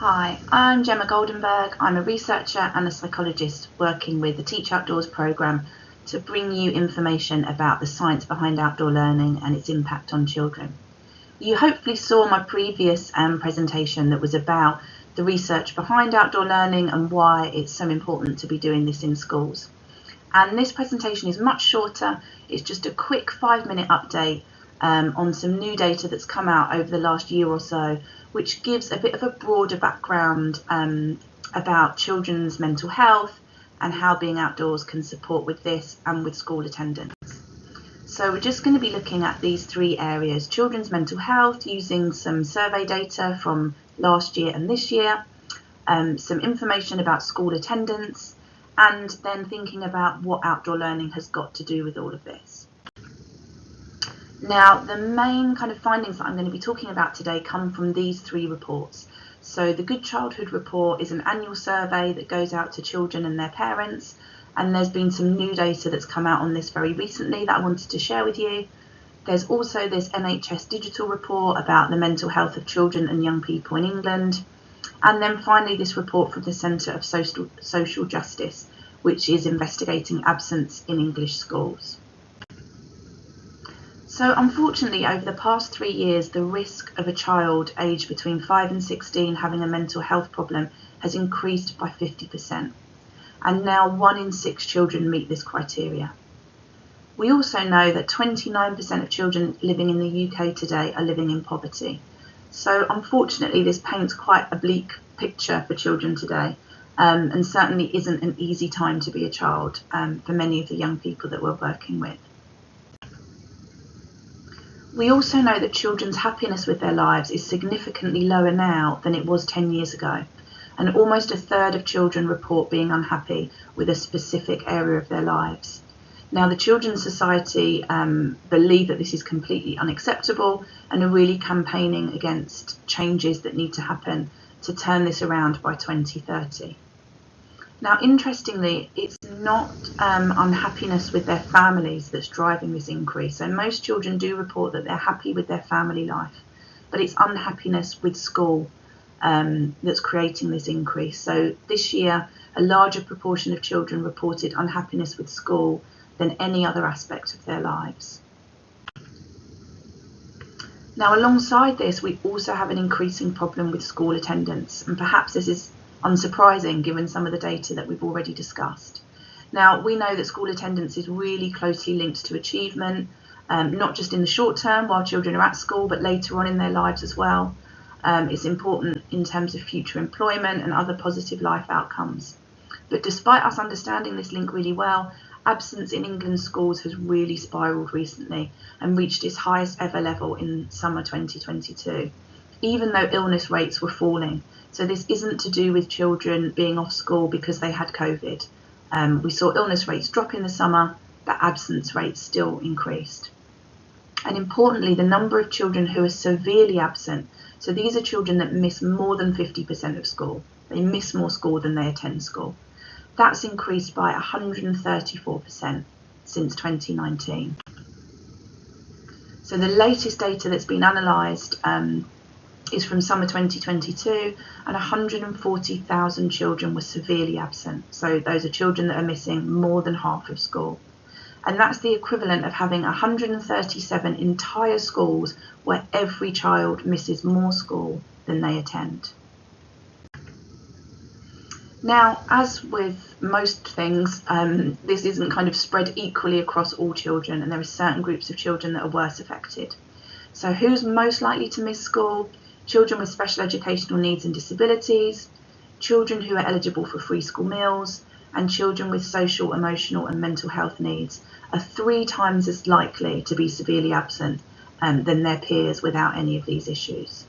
Hi, I'm Gemma Goldenberg. I'm a researcher and a psychologist working with the Teach Outdoors programme to bring you information about the science behind outdoor learning and its impact on children. You hopefully saw my previous presentation that was about the research behind outdoor learning and why it's so important to be doing this in schools. And this presentation is much shorter. It's just a quick 5-minute update on some new data that's come out over the last year or so, which gives a bit of a broader background about children's mental health and how being outdoors can support with this and with school attendance. So we're just going to be looking at these 3 areas: children's mental health, using some survey data from last year and this year, some information about school attendance, and then thinking about what outdoor learning has got to do with all of this. Now, the main kind of findings that I'm going to be talking about today come from these 3 reports. So the Good Childhood Report is an annual survey that goes out to children and their parents, and there's been some new data that's come out on this very recently that I wanted to share with you. There's also this NHS digital report about the mental health of children and young people in England. And then finally this report from the Centre of Social Justice, which is investigating absence in English schools. So unfortunately, over the past 3 years, the risk of a child aged between 5 and 16 having a mental health problem has increased by 50%. And now 1 in 6 children meet this criteria. We also know that 29% of children living in the UK today are living in poverty. So unfortunately, this paints quite a bleak picture for children today, and certainly isn't an easy time to be a child for many of the young people that we're working with. We also know that children's happiness with their lives is significantly lower now than it was 10 years ago, and almost a third of children report being unhappy with a specific area of their lives. Now, the Children's Society believe that this is completely unacceptable and are really campaigning against changes that need to happen to turn this around by 2030. Now, interestingly, it's not unhappiness with their families that's driving this increase. So most children do report that they're happy with their family life, but it's unhappiness with school that's creating this increase. So this year, a larger proportion of children reported unhappiness with school than any other aspect of their lives. Now, alongside this, we also have an increasing problem with school attendance, and perhaps this is unsurprising given some of the data that we've already discussed. Now, we know that school attendance is really closely linked to achievement, not just in the short term while children are at school, but later on in their lives as well. It's important in terms of future employment and other positive life outcomes. But despite us understanding this link really well, absence in England's schools has really spiralled recently and reached its highest ever level in summer 2022, even though illness rates were falling. So this isn't to do with children being off school because they had COVID. We saw illness rates drop in the summer, but absence rates still increased. And importantly, the number of children who are severely absent, so these are children that miss more than 50% of school. They miss more school than they attend school. That's increased by 134% since 2019. So the latest data that's been analysed is from summer 2022, and 140,000 children were severely absent. So those are children that are missing more than half of school. And that's the equivalent of having 137 entire schools where every child misses more school than they attend. Now, as with most things, this isn't kind of spread equally across all children, and there are certain groups of children that are worse affected. So who's most likely to miss school? Children with special educational needs and disabilities, children who are eligible for free school meals, and children with social, emotional and mental health needs are 3 times as likely to be severely absent than their peers without any of these issues.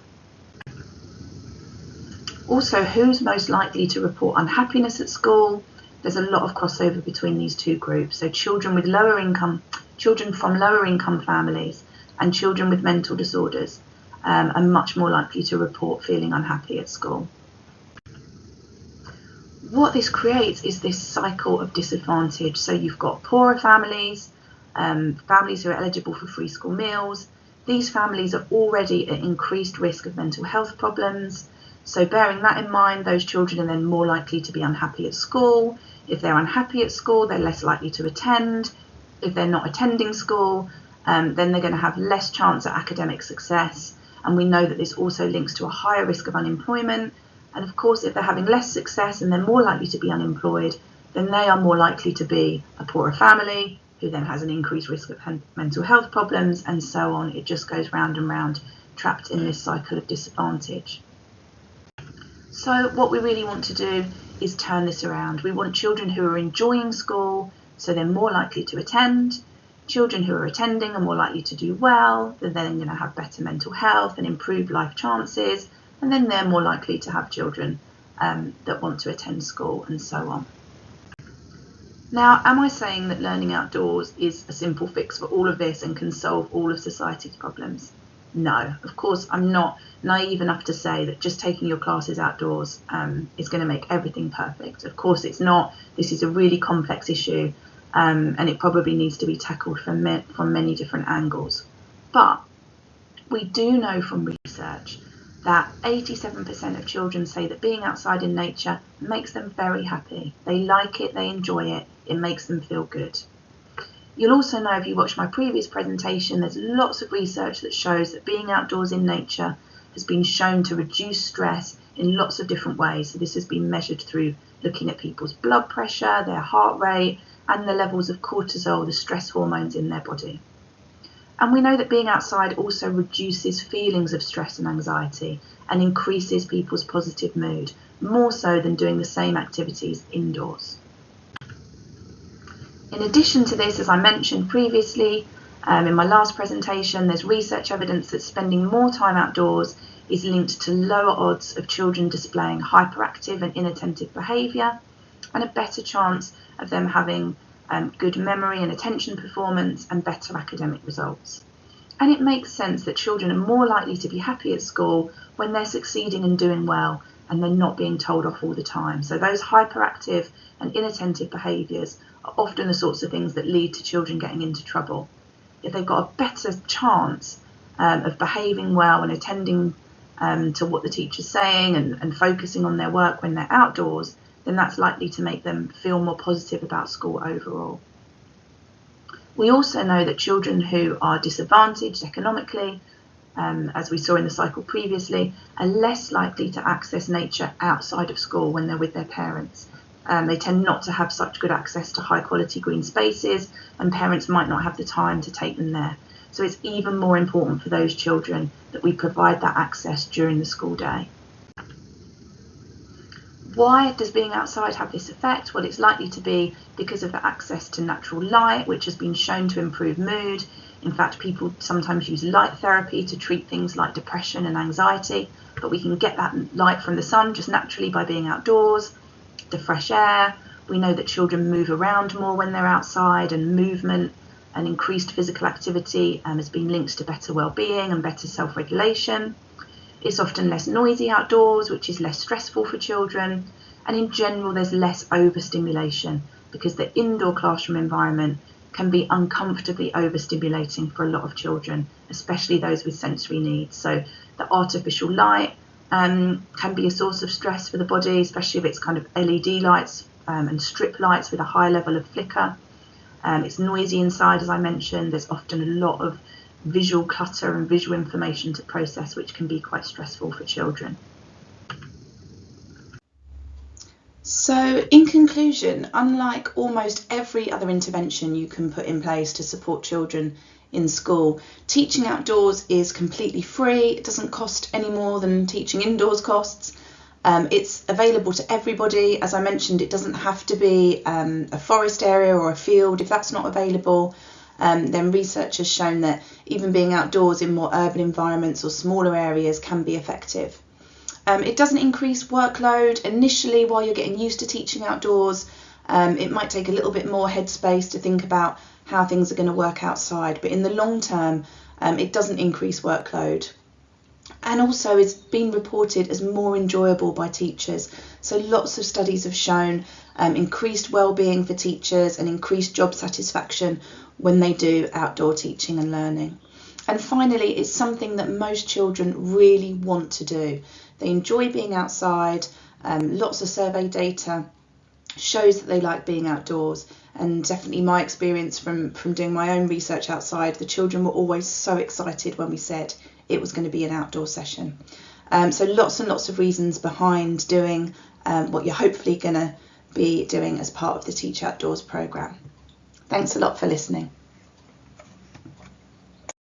Also, who's most likely to report unhappiness at school? There's a lot of crossover between these 2 groups. So children from lower income families and children with mental disorders are much more likely to report feeling unhappy at school. What this creates is this cycle of disadvantage. So you've got poorer families, families who are eligible for free school meals. These families are already at increased risk of mental health problems. So bearing that in mind, those children are then more likely to be unhappy at school. If they're unhappy at school, they're less likely to attend. If they're not attending school, then they're going to have less chance at academic success. And we know that this also links to a higher risk of unemployment. And of course, if they're having less success and they're more likely to be unemployed, then they are more likely to be a poorer family, who then has an increased risk of mental health problems, and so on. It just goes round and round, trapped in this cycle of disadvantage. So what we really want to do is turn this around. We want children who are enjoying school, so they're more likely to attend. Children who are attending are more likely to do well. They're then going to have better mental health and improved life chances. And then they're more likely to have children that want to attend school, and so on. Now, am I saying that learning outdoors is a simple fix for all of this and can solve all of society's problems? No, of course, I'm not naive enough to say that just taking your classes outdoors is going to make everything perfect. Of course, it's not. This is a really complex issue, and it probably needs to be tackled from many different angles. But we do know from research that 87% of children say that being outside in nature makes them very happy. They like it, they enjoy it, it makes them feel good. You'll also know, if you watched my previous presentation, there's lots of research that shows that being outdoors in nature has been shown to reduce stress in lots of different ways. So this has been measured through looking at people's blood pressure, their heart rate, and the levels of cortisol, the stress hormones in their body. And we know that being outside also reduces feelings of stress and anxiety and increases people's positive mood, more so than doing the same activities indoors. In addition to this, as I mentioned previously in my last presentation, there's research evidence that spending more time outdoors is linked to lower odds of children displaying hyperactive and inattentive behaviour, and a better chance of them having good memory and attention performance and better academic results. And it makes sense that children are more likely to be happy at school when they're succeeding and doing well and they're not being told off all the time. So those hyperactive and inattentive behaviours are often the sorts of things that lead to children getting into trouble. If they've got a better chance of behaving well and attending to what the teacher's saying and focusing on their work when they're outdoors, then that's likely to make them feel more positive about school overall. We also know that children who are disadvantaged economically, as we saw in the cycle previously, are less likely to access nature outside of school when they're with their parents. They tend not to have such good access to high quality green spaces, and parents might not have the time to take them there. So it's even more important for those children that we provide that access during the school day. Why does being outside have this effect? Well, it's likely to be because of the access to natural light, which has been shown to improve mood. In fact, people sometimes use light therapy to treat things like depression and anxiety, but we can get that light from the sun just naturally by being outdoors. The fresh air. We know that children move around more when they're outside, and movement and increased physical activity has been linked to better well-being and better self-regulation. It's often less noisy outdoors, which is less stressful for children, and in general there's less overstimulation because the indoor classroom environment can be uncomfortably overstimulating for a lot of children, especially those with sensory needs. So the artificial light can be a source of stress for the body, especially if it's kind of LED lights and strip lights with a high level of flicker. It's noisy inside, as I mentioned. There's often a lot of visual clutter and visual information to process, which can be quite stressful for children. So in conclusion, unlike almost every other intervention you can put in place to support children in school, teaching outdoors is completely free. It doesn't cost any more than teaching indoors costs. It's available to everybody. As I mentioned, it doesn't have to be a forest area or a field. If that's not available, then research has shown that even being outdoors in more urban environments or smaller areas can be effective. It doesn't increase workload initially while you're getting used to teaching outdoors. It might take a little bit more headspace to think about how things are going to work outside, but in the long term, it doesn't increase workload. And also it's been reported as more enjoyable by teachers. So lots of studies have shown increased well-being for teachers and increased job satisfaction when they do outdoor teaching and learning. And finally, it's something that most children really want to do. They enjoy being outside. Lots of survey data shows that they like being outdoors, and definitely my experience from doing my own research outside, the children were always so excited when we said it was going to be an outdoor session. So lots and lots of reasons behind doing what you're hopefully going to be doing as part of the Teach Outdoors programme. Thanks a lot for listening.